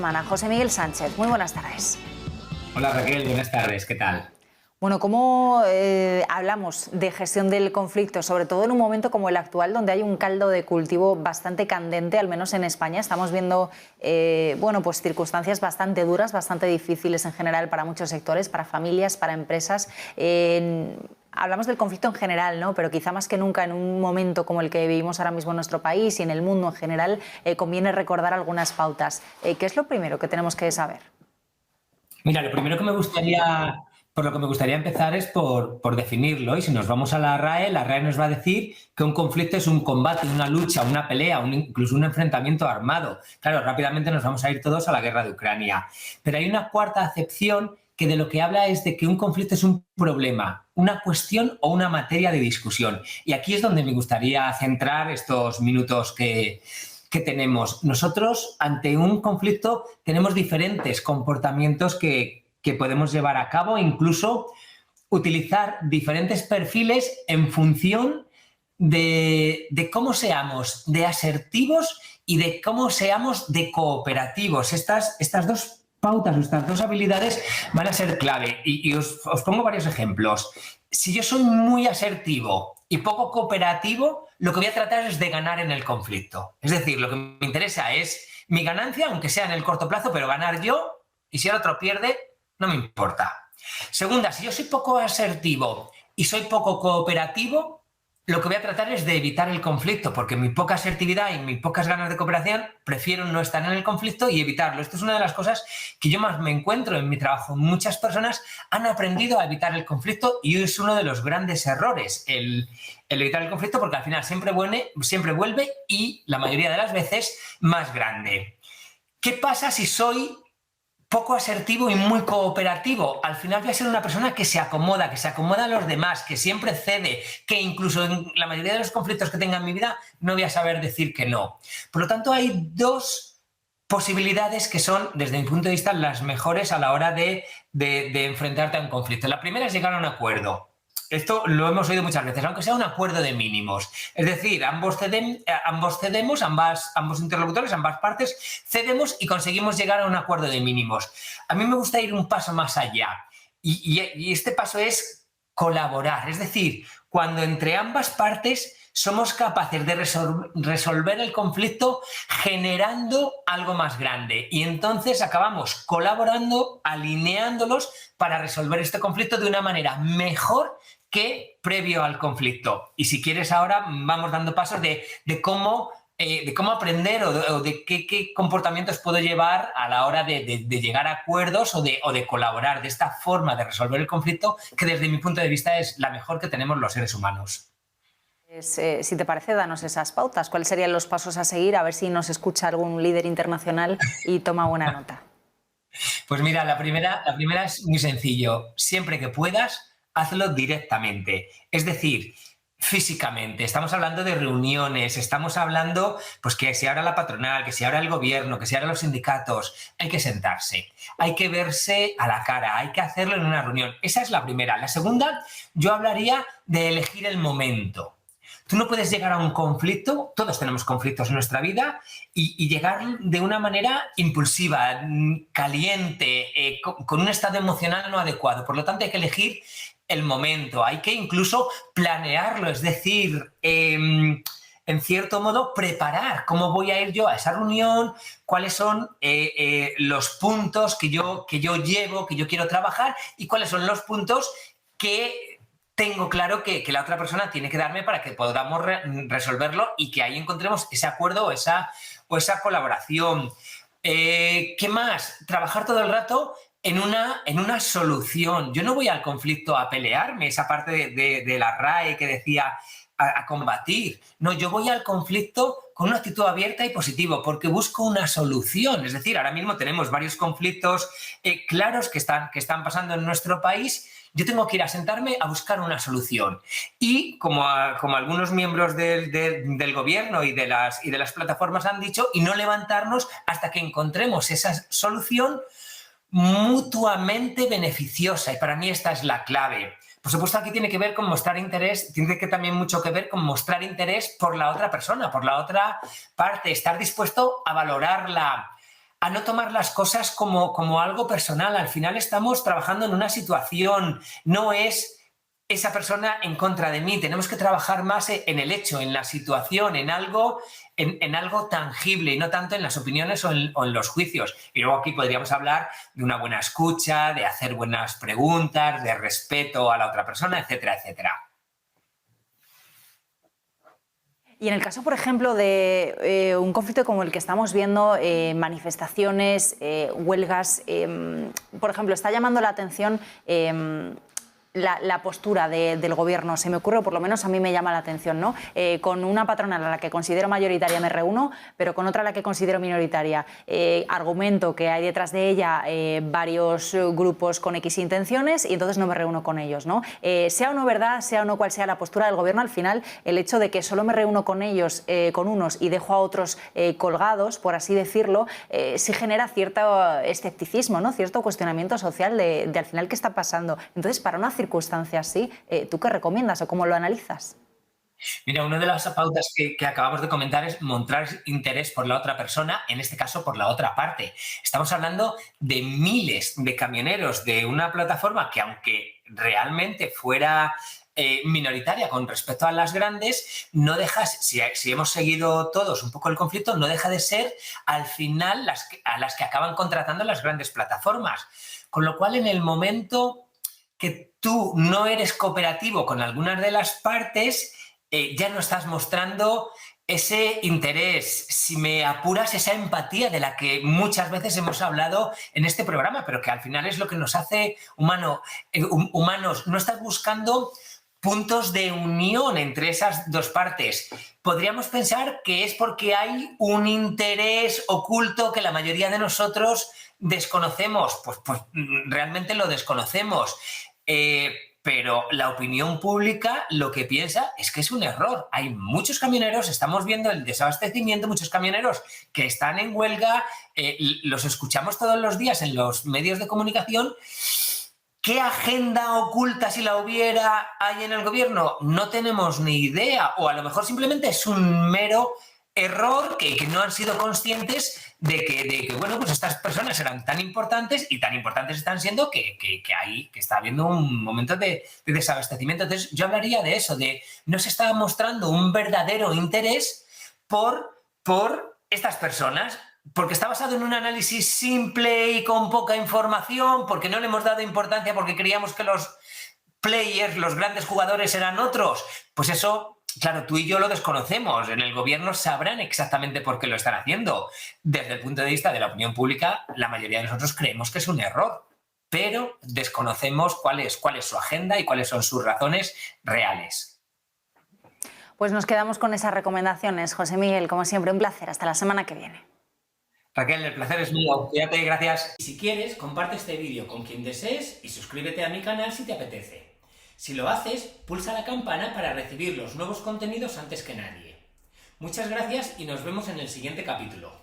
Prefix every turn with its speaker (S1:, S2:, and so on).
S1: José Miguel Sánchez, muy buenas tardes.
S2: Hola Raquel, buenas tardes, ¿qué tal?
S1: Bueno, ¿cómo hablamos de gestión del conflicto, sobre todo en un momento como el actual, donde hay un caldo de cultivo bastante candente, al menos en España? Estamos viendo pues circunstancias bastante duras, bastante difíciles en general para muchos sectores, para familias, para empresas. Hablamos del conflicto en general, ¿no? Pero quizá más que nunca en un momento como el que vivimos ahora mismo en nuestro país y en el mundo en general, conviene recordar algunas pautas. ¿Qué es lo primero que tenemos que saber?
S2: Mira, lo primero que por lo que me gustaría empezar es por definirlo. Y si nos vamos a la RAE nos va a decir que un conflicto es un combate, una lucha, una pelea, incluso un enfrentamiento armado. Claro, rápidamente nos vamos a ir todos a la guerra de Ucrania. Pero hay una cuarta acepción que de lo que habla es de que un conflicto es un problema, una cuestión o una materia de discusión. Y aquí es donde me gustaría centrar estos minutos que tenemos. Nosotros, ante un conflicto, tenemos diferentes comportamientos que podemos llevar a cabo, incluso utilizar diferentes perfiles en función de cómo seamos de asertivos y de cómo seamos de cooperativos. Estas dos pautas o estas dos habilidades van a ser clave. Y os pongo varios ejemplos. Si yo soy muy asertivo y poco cooperativo, lo que voy a tratar es de ganar en el conflicto. Es decir, lo que me interesa es mi ganancia, aunque sea en el corto plazo, pero ganar yo, y si el otro pierde, no me importa. Segunda, si yo soy poco asertivo y soy poco cooperativo, lo que voy a tratar es de evitar el conflicto, porque mi poca asertividad y mis pocas ganas de cooperación prefiero no estar en el conflicto y evitarlo. Esto es una de las cosas que yo más me encuentro en mi trabajo. Muchas personas han aprendido a evitar el conflicto y es uno de los grandes errores, el evitar el conflicto, porque al final siempre vuelve y la mayoría de las veces más grande. ¿Qué pasa si soy poco asertivo y muy cooperativo? Al final voy a ser una persona que se acomoda a los demás, que siempre cede, que incluso en la mayoría de los conflictos que tenga en mi vida no voy a saber decir que no. Por lo tanto, hay dos posibilidades que son, desde mi punto de vista, las mejores a la hora de enfrentarte a un conflicto. La primera es llegar a un acuerdo. Esto lo hemos oído muchas veces, aunque sea un acuerdo de mínimos. Es decir, ambos cedemos, ambos interlocutores, ambas partes cedemos y conseguimos llegar a un acuerdo de mínimos. A mí me gusta ir un paso más allá y este paso es colaborar. Es decir, cuando entre ambas partes somos capaces de resolver el conflicto generando algo más grande. Y entonces acabamos colaborando, alineándolos para resolver este conflicto de una manera mejor que previo al conflicto. Y si quieres ahora vamos dando pasos de cómo aprender o de qué comportamientos puedo llevar a la hora de llegar a acuerdos o de colaborar de esta forma de resolver el conflicto que desde mi punto de vista es la mejor que tenemos los seres humanos.
S1: Si te parece, danos esas pautas. ¿Cuáles serían los pasos a seguir? A ver si nos escucha algún líder internacional y toma buena nota.
S2: Pues mira, la primera es muy sencillo. Siempre que puedas, hazlo directamente. Es decir, físicamente. Estamos hablando de reuniones, estamos hablando pues que si ahora la patronal, que si ahora el gobierno, que si ahora los sindicatos, hay que sentarse, hay que verse a la cara, hay que hacerlo en una reunión. Esa es la primera. La segunda, yo hablaría de elegir el momento. Tú no puedes llegar a un conflicto, todos tenemos conflictos en nuestra vida, y llegar de una manera impulsiva, caliente, con un estado emocional no adecuado. Por lo tanto, hay que elegir el momento, hay que incluso planearlo, es decir, en cierto modo, preparar cómo voy a ir yo a esa reunión, cuáles son los puntos que yo llevo, que yo quiero trabajar y cuáles son los puntos que tengo claro que la otra persona tiene que darme para que podamos resolverlo y que ahí encontremos ese acuerdo o esa colaboración. ¿Qué más? Trabajar todo el rato en una solución. Yo no voy al conflicto a pelearme, esa parte de la RAE que decía a combatir. No, yo voy al conflicto con una actitud abierta y positiva porque busco una solución. Es decir, ahora mismo tenemos varios conflictos claros que están pasando en nuestro país. Yo tengo que ir a sentarme a buscar una solución. Y como algunos miembros del gobierno y de las plataformas han dicho, y no levantarnos hasta que encontremos esa solución mutuamente beneficiosa. Y para mí esta es la clave. Por supuesto, aquí tiene que ver con mostrar interés, tiene que también mucho que ver con mostrar interés por la otra persona, por la otra parte, estar dispuesto a valorarla, a no tomar las cosas como algo personal. Al final estamos trabajando en una situación, no es esa persona en contra de mí. Tenemos que trabajar más en el hecho, en la situación, en algo tangible y no tanto en las opiniones o en los juicios. Y luego aquí podríamos hablar de una buena escucha, de hacer buenas preguntas, de respeto a la otra persona, etcétera, etcétera.
S1: Y en el caso, por ejemplo, de un conflicto como el que estamos viendo, manifestaciones, huelgas, por ejemplo, está llamando la atención la postura del gobierno. Se me ocurre, o por lo menos a mí me llama la atención, ¿no? Con una patronal a la que considero mayoritaria me reúno, pero con otra a la que considero minoritaria. Argumento que hay detrás de ella varios grupos con X intenciones y entonces no me reúno con ellos, ¿no? Sea o no verdad, sea o no cual sea la postura del gobierno, al final el hecho de que solo me reúno con ellos, con unos, y dejo a otros colgados, por así decirlo, sí genera cierto escepticismo, ¿no? Cierto cuestionamiento social de al final qué está pasando. Entonces, para una circunstancia así, ¿tú qué recomiendas o cómo lo analizas?
S2: Mira, una de las pautas que acabamos de comentar es mostrar interés por la otra persona, en este caso por la otra parte. Estamos hablando de miles de camioneros de una plataforma que, aunque realmente fuera minoritaria con respecto a las grandes, no deja, si hemos seguido todos un poco el conflicto, no deja de ser al final a las que acaban contratando las grandes plataformas. Con lo cual, en el momento que tú no eres cooperativo con algunas de las partes, ya no estás mostrando ese interés, si me apuras, esa empatía de la que muchas veces hemos hablado en este programa, pero que al final es lo que nos hace humanos. No estás buscando puntos de unión entre esas dos partes. Podríamos pensar que es porque hay un interés oculto que la mayoría de nosotros desconocemos. Pues realmente lo desconocemos. Pero la opinión pública lo que piensa es que es un error. Hay muchos camioneros, estamos viendo el desabastecimiento, muchos camioneros que están en huelga, los escuchamos todos los días en los medios de comunicación. ¿Qué agenda oculta, si la hubiera, hay en el gobierno? No tenemos ni idea, o a lo mejor simplemente es un mero error que no han sido conscientes de que bueno, pues estas personas eran tan importantes y tan importantes están siendo que está habiendo un momento de desabastecimiento. Entonces yo hablaría de eso, de no se está mostrando un verdadero interés por estas personas, porque está basado en un análisis simple y con poca información, porque no le hemos dado importancia, porque creíamos que los players, los grandes jugadores eran otros. Pues eso, claro, tú y yo lo desconocemos. En el gobierno sabrán exactamente por qué lo están haciendo. Desde el punto de vista de la opinión pública, la mayoría de nosotros creemos que es un error, pero desconocemos cuál es su agenda y cuáles son sus razones reales.
S1: Pues nos quedamos con esas recomendaciones. José Miguel, como siempre, un placer. Hasta la semana que viene.
S2: Raquel, el placer es mío. Cuídate, gracias.
S3: Y si quieres, comparte este vídeo con quien desees y suscríbete a mi canal si te apetece. Si lo haces, pulsa la campana para recibir los nuevos contenidos antes que nadie. Muchas gracias y nos vemos en el siguiente capítulo.